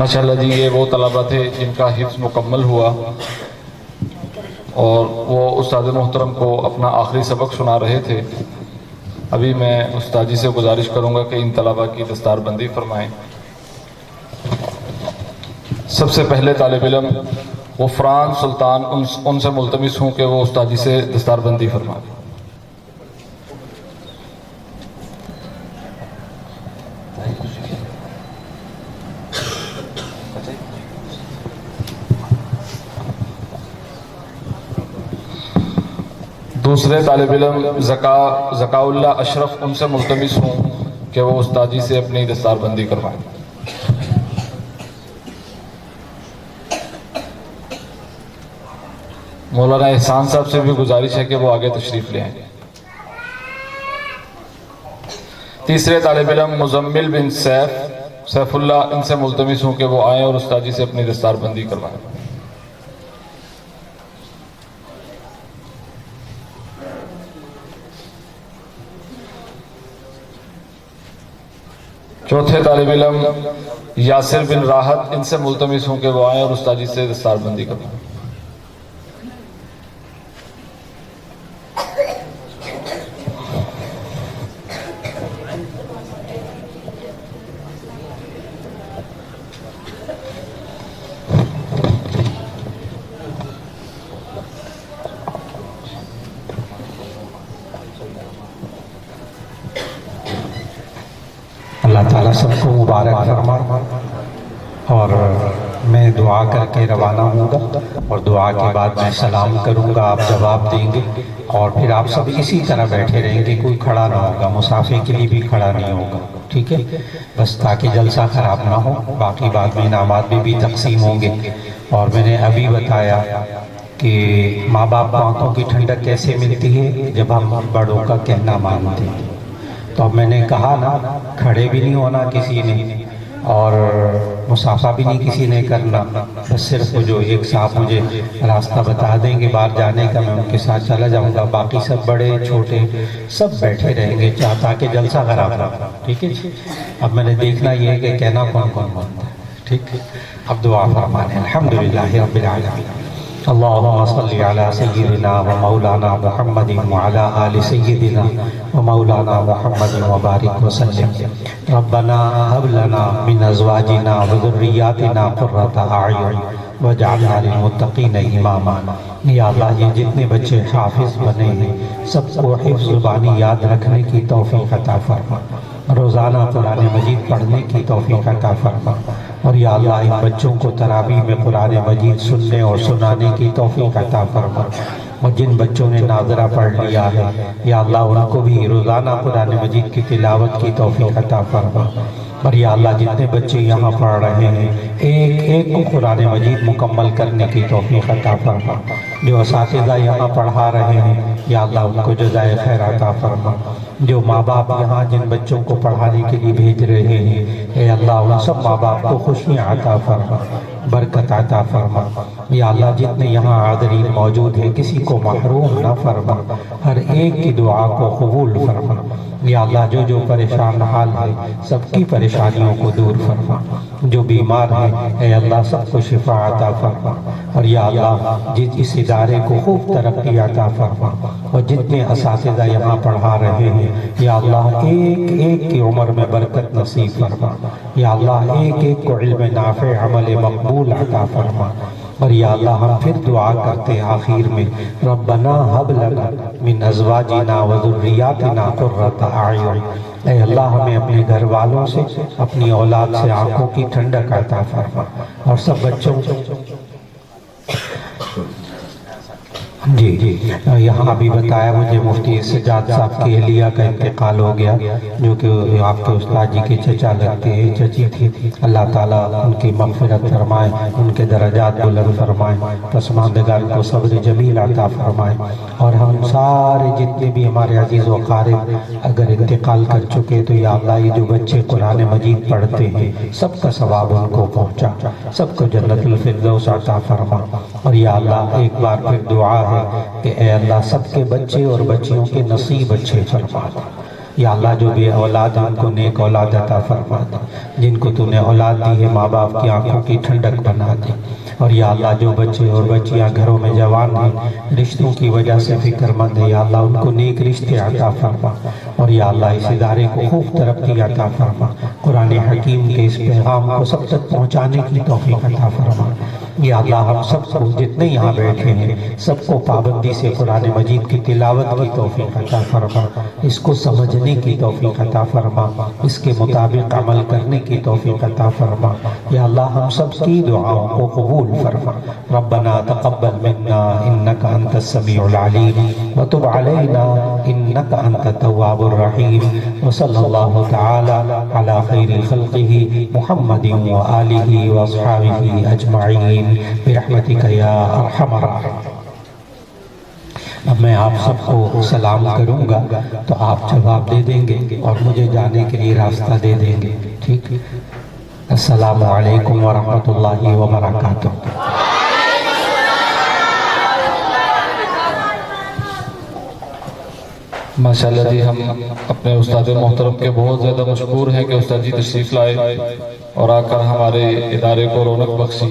ماشاءاللہ جی یہ وہ طلبہ تھے جن کا حفظ مکمل ہوا اور وہ استاد محترم کو اپنا آخری سبق سنا رہے تھے۔ ابھی میں استاد جی سے گزارش کروں گا کہ ان طلبہ کی دستار بندی فرمائیں۔ سب سے پہلے طالب علم غفران سلطان ان سے ملتمس ہوں کہ وہ استاد جی سے دستار بندی فرمائیں۔ دوسرے طالب علم ذکاء اللہ اشرف ان سے ملتمس ہوں کہ وہ استاد جی سے اپنی دستار بندی کروائیں۔ مولانا احسان صاحب سے بھی گزارش ہے کہ وہ آگے تشریف لے آئیں۔ تیسرے طالب علم مزمل بن سیف اللہ ان سے ملتمس ہوں کہ وہ آئیں اور استاد جی سے اپنی دستار بندی کروائیں۔ چوتھے طالب علم یاسر بن راحت ان سے ملتمس ہوں کہ وہ آئیں اور استاد جی سے دستار بندی کروائیں۔ اللہ تعالیٰ سب کو مبارک فرمائے۔ اور میں دعا کر کے روانہ ہوں گا اور دعا کے بعد میں سلام کروں گا، آپ جواب دیں گے اور پھر آپ سب اسی طرح بیٹھے رہیں گے، کوئی کھڑا نہ ہوگا، مسافر کے لیے بھی کھڑا نہیں ہوگا، ٹھیک ہے؟ بس تاکہ جلسہ خراب نہ ہو۔ باقی بعد میں انعامات بھی تقسیم ہوں گے۔ اور میں نے ابھی بتایا کہ ماں باپ کو آنکھوں کی ٹھنڈک کیسے ملتی ہے جب ہم بڑوں کا کہنا مانتے ہیں۔ تو اب میں نے کہا نا، کھڑے بھی نہیں ہونا کسی نے اور مسافہ بھی نہیں کسی نے کرنا، بس صرف جو ایک صاحب مجھے راستہ بتا دیں گے باہر جانے کا، میں ان کے ساتھ چلا جاؤں گا، باقی سب بڑے چھوٹے سب بیٹھے رہیں گے تاکہ جلسہ خراب نہ ہو، ٹھیک ہے؟ اب میں نے دیکھنا یہ ہے کہ کہنا کون کون مانتا ہے، ٹھیک؟ اب دعا فرمائیں۔ الحمدللہ رب العالمین، اللہم صلی علی سیدنا و مولانا محمد وعلی آل سیدنا و مولانا محمد وبارک وسلم۔ ربنا هب لنا من ازواجنا و ذریاتنا قرۃ اعین واجعلنا للمتقین اماما۔ یا اللہ یہ جتنے بچے حافظ بنے ہیں سب کو حفظ زبانی یاد رکھنے کی توفیق عطا فرما، روزانہ قرآن مجید پڑھنے کی توفیق عطا فرما، اور یا اللہ ان بچوں کو تراویح میں قرآن مجید سننے اور سنانے کی توفیق عطا فرما، اور جن بچوں نے ناظرہ پڑھ لیا ہے یا اللہ ان کو بھی روزانہ قرآن مجید کی تلاوت کی توفیق عطا فرما، اور یا اللہ جتنے بچے یہاں پڑھ رہے ہیں ایک ایک کو قرآن مجید مکمل کرنے کی توفیق عطا فرما، جو اساتذہ یہاں پڑھا رہے ہیں یا اللہ ان کو جزائے خیر عطا فرما، جو ماں باپ یہاں جن بچوں کو پڑھانے کے لیے بھیج رہے ہیں اے اللہ ان سب ماں باپ کو خوشیاں عطا فرما، برکت عطا فرما، یا اللہ جتنے یہاں حاضرین موجود ہیں کسی کو محروم نہ فرما، ہر ایک کی دعا کو قبول فرما، یا اللہ جو جو پریشان حال ہے سب کی پریشانیوں کو دور فرما، جو بیمار ہیں اے اللہ سب کو شفا عطا فرما، اور یا اللہ اس ادارے کو خوب ترقی عطا فرما، اور جتنے اساتذہ یہاں پڑھا رہے ہیں یا اللہ ایک ایک کی عمر میں برکت نصیب فرما، یا اللہ ایک ایک کو علم نافع عمل مقبول عطا فرما، اور یا اللہ ہم پھر دعا کرتے ہیں آخر میں ربنا هب لنا من ازواجنا و ذریاتنا قرۃ اعین، اے اللہ ہمیں اپنے گھر والوں سے اپنی اولاد سے آنکھوں کی ٹھنڈک عطا فرما، اور سب بچوں جی یہاں ابھی بتایا مجھے مفتی سجاد صاحب کی اہلیہ کا انتقال ہو گیا، جو کہ آپ کے استاد جی کے چچا لگتے ہیں، چچی تھی، اللہ تعالیٰ ان کی مغفرت فرمائے، ان کے درجات بلند فرمائے، پسماندگان کو صبر جمیل عطا فرمائے، اور ہم سارے جتنے بھی ہمارے عزیز و قارب اگر انتقال کر چکے تو یا اللہ یہ جو بچے قرآن مجید پڑھتے ہیں سب کا ثواب ان کو پہنچا، سب کو جنت الفردوس عطا فرما، اور یا اللہ ایک بار پھر دعا ہے کہ اے اللہ سب کے بچے اور بچیوں کے نصیب اچھے فرما، یا اللہ جو بے اولاد ہیں ان کو نیک اولاد عطا فرما دے، جن کو تو نے اولاد دی ہے ماں باپ کی آنکھوں کی ٹھنڈک بنا دے، اور یا اللہ جو بچے اور بچیاں گھروں میں جوان ہیں رشتوں کی وجہ سے فکر مند ہے، یا اللہ ان کو نیک رشتے عطا فرما، اور یا اللہ اس ادارے کو خوب ترقی عطا فرما، قرآن حکیم کے اس پیغام کو سب تک پہنچانے کی توفیق عطا فرما۔ یا اللہ ہم سب کو جتنے یہاں بیٹھے ہیں سب کو پابندی سے قرآن مجید کی تلاوت کی توفیق عطا فرما، اس کو سمجھنے کی توفیق عطا فرما، اس کے مطابق عمل کرنے کی توفیق عطا فرما۔ یا اللہ ہم سب کی دعاؤں کو قبول فرما۔ ربنا تقبل منا انك انت السميع العليم وتب علينا انك انت التواب الرحيم، وصلى الله تعالى على خير خلقه محمد وآله واصحابه اجمعین برحمتک یا ارحم الراحمین۔ اب میں آپ سب کو سلام کروں گا تو آپ جواب دے دیں گے اور مجھے جانے کے لیے راستہ دے دیں گے، ٹھیک؟ السلام علیکم ورحمۃ اللہ وبرکاتہ۔ ماشاءاللہ جی، ہم اپنے استاد محترم کے بہت زیادہ مشکور ہیں کہ استاد جی تشریف لائے اور آ کر ہمارے ادارے کو رونق بخشی۔